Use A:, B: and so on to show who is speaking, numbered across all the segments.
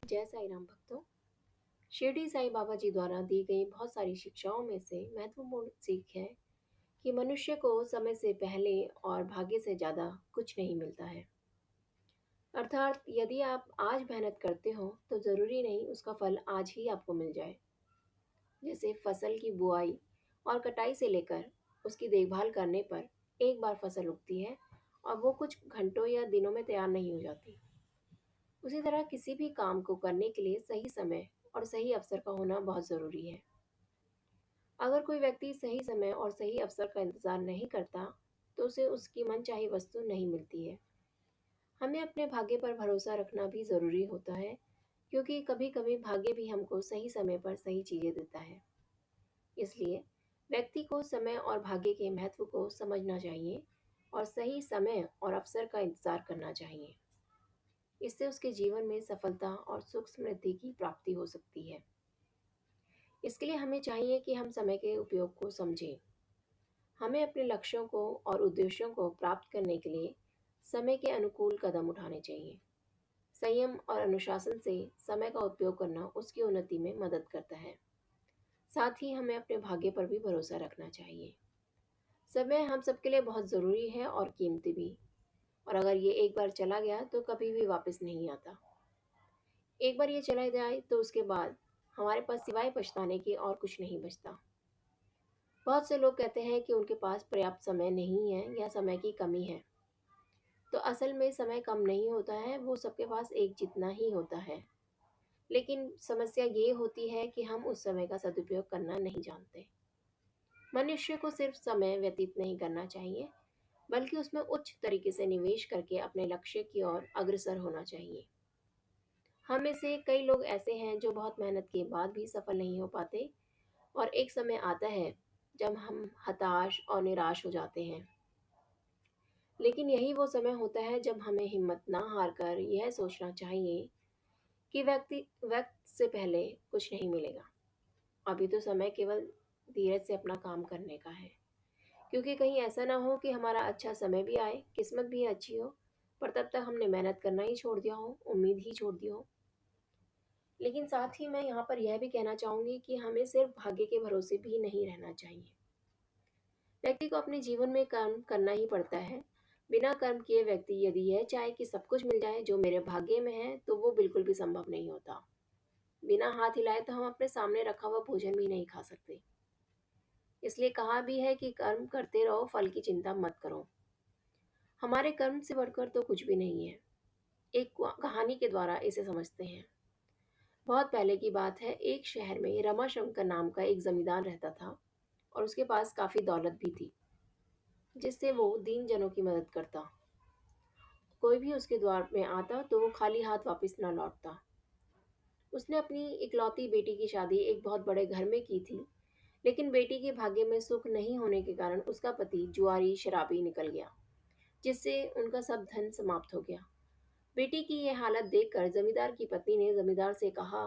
A: जय साईं राम भक्तों। शिरडी साईं बाबा जी द्वारा दी गई बहुत सारी शिक्षाओं में से महत्वपूर्ण सीख है कि मनुष्य को समय से पहले और भाग्य से ज़्यादा कुछ नहीं मिलता है। अर्थात यदि आप आज मेहनत करते हो तो ज़रूरी नहीं उसका फल आज ही आपको मिल जाए। जैसे फसल की बुआई और कटाई से लेकर उसकी देखभाल करने पर एक बार फसल उगती है और वो कुछ घंटों या दिनों में तैयार नहीं हो जाती। उसी तरह किसी भी काम को करने के लिए सही समय और सही अवसर का होना बहुत ज़रूरी है। अगर कोई व्यक्ति सही समय और सही अवसर का इंतज़ार नहीं करता, तो उसे उसकी मनचाही वस्तु नहीं मिलती है। हमें अपने भाग्य पर भरोसा रखना भी ज़रूरी होता है, क्योंकि कभी-कभी भाग्य भी हमको सही समय पर सही चीज़ें देता है। इसलिए व्यक्ति को समय और भाग्य के महत्व को समझना चाहिए और सही समय और अवसर का इंतज़ार करना चाहिए। इससे उसके जीवन में सफलता और सुख समृद्धि की प्राप्ति हो सकती है। इसके लिए हमें चाहिए कि हम समय के उपयोग को समझें। हमें अपने लक्ष्यों को और उद्देश्यों को प्राप्त करने के लिए समय के अनुकूल कदम उठाने चाहिए। संयम और अनुशासन से समय का उपयोग करना उसकी उन्नति में मदद करता है। साथ ही हमें अपने भाग्य पर भी भरोसा रखना चाहिए। समय हम सबके लिए बहुत ज़रूरी है और कीमती भी, और अगर ये एक बार चला गया तो कभी भी वापस नहीं आता। एक बार ये चला जाए तो उसके बाद हमारे पास सिवाय पछताने के और कुछ नहीं बचता। बहुत से लोग कहते हैं कि उनके पास पर्याप्त समय नहीं है या समय की कमी है। तो असल में समय कम नहीं होता है, वो सबके पास एक जितना ही होता है। लेकिन समस्या ये होती है कि हम उस समय का सदुपयोग करना नहीं जानते। मनुष्य को सिर्फ समय व्यतीत नहीं करना चाहिए, बल्कि उसमें उच्च तरीके से निवेश करके अपने लक्ष्य की ओर अग्रसर होना चाहिए। हम में से कई लोग ऐसे हैं जो बहुत मेहनत के बाद भी सफल नहीं हो पाते, और एक समय आता है जब हम हताश और निराश हो जाते हैं। लेकिन यही वो समय होता है जब हमें हिम्मत ना हार कर यह सोचना चाहिए कि वक्त से पहले कुछ नहीं मिलेगा। अभी तो समय केवल धीरज से अपना काम करने का है, क्योंकि कहीं ऐसा ना हो कि हमारा अच्छा समय भी आए, किस्मत भी अच्छी हो, पर तब तक हमने मेहनत करना ही छोड़ दिया हो, उम्मीद ही छोड़ दी हो। लेकिन साथ ही मैं यहाँ पर यह भी कहना चाहूँगी कि हमें सिर्फ भाग्य के भरोसे भी नहीं रहना चाहिए। व्यक्ति को अपने जीवन में कर्म करना ही पड़ता है। बिना कर्म किए व्यक्ति यदि यह चाहे कि सब कुछ मिल जाए जो मेरे भाग्य में है, तो वो बिल्कुल भी संभव नहीं होता। बिना हाथ हिलाए तो हम अपने सामने रखा हुआ भोजन भी नहीं खा सकते। इसलिए कहा भी है कि कर्म करते रहो, फल की चिंता मत करो। हमारे कर्म से बढ़कर तो कुछ भी नहीं है। एक कहानी के द्वारा इसे समझते हैं। बहुत पहले की बात है, एक शहर में रमाशंकर नाम का एक जमींदार रहता था, और उसके पास काफी दौलत भी थी, जिससे वो दीन जनों की मदद करता। कोई भी उसके द्वार में आता तो वो खाली हाथ वापस न लौटता। उसने अपनी इकलौती बेटी की शादी एक बहुत बड़े घर में की थी, लेकिन बेटी के भाग्य में सुख नहीं होने के कारण उसका पति जुआरी शराबी निकल गया, जिससे उनका सब धन समाप्त हो गया। बेटी की यह हालत देखकर जमींदार की पत्नी ने जमींदार से कहा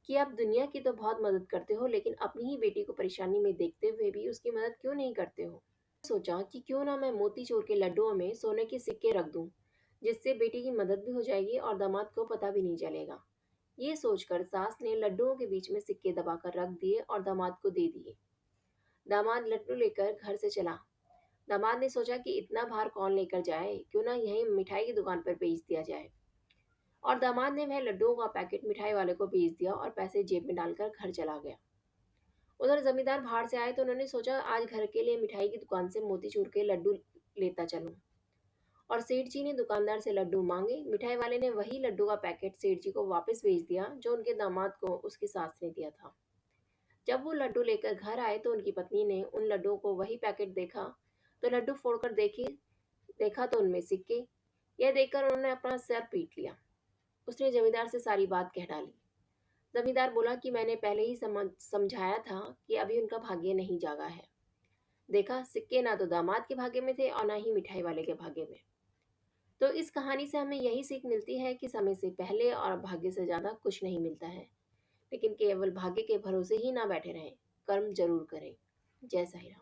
A: कि आप दुनिया की तो बहुत मदद करते हो, लेकिन अपनी ही बेटी को परेशानी में देखते हुए भी उसकी मदद क्यों नहीं करते हो। सोचा कि क्यों ना मैं मोती चूर के लड्डुओं में सोने के सिक्के रख दूं, जिससे बेटी की मदद भी हो जाएगी और दामाद को पता भी नहीं चलेगा। ये सोचकर सास ने लड्डुओं के बीच में सिक्के दबाकर रख दिए और दामाद को दे दिए। दामाद लड्डू लेकर घर से चला। दामाद ने सोचा कि इतना भार कौन लेकर जाए, क्यों ना यहीं मिठाई की दुकान पर बेच दिया जाए। और दामाद ने वह लड्डुओं का पैकेट मिठाई वाले को बेच दिया और पैसे जेब में डालकर घर चला गया। उधर जमींदार बाहर से आए तो उन्होंने सोचा आज घर के लिए मिठाई की दुकान से मोतीचूर के लड्डू लेता चलूं। और सेठ जी ने दुकानदार से लड्डू मांगे। मिठाई वाले ने वही लड्डू का पैकेट सेठ जी को वापस भेज दिया जो उनके दामाद को उसकी सास ने दिया था। जब वो लड्डू लेकर घर आए तो उनकी पत्नी ने उन लड्डुओं को वही पैकेट देखा, तो लड्डू फोड़कर देखा तो उनमें सिक्के। यह देखकर उन्होंने अपना सर पीट लिया। उसने जमींदार से सारी बात कह डाली। जमींदार बोला कि मैंने पहले ही समझाया था कि अभी उनका भाग्य नहीं जागा है। देखा, सिक्के ना तो दामाद के भाग्य में थे और ना ही मिठाई वाले के भाग्य में। तो इस कहानी से हमें यही सीख मिलती है कि समय से पहले और भाग्य से ज़्यादा कुछ नहीं मिलता है। लेकिन केवल भाग्य के भरोसे ही ना बैठे रहें, कर्म जरूर करें। जय साईं राम।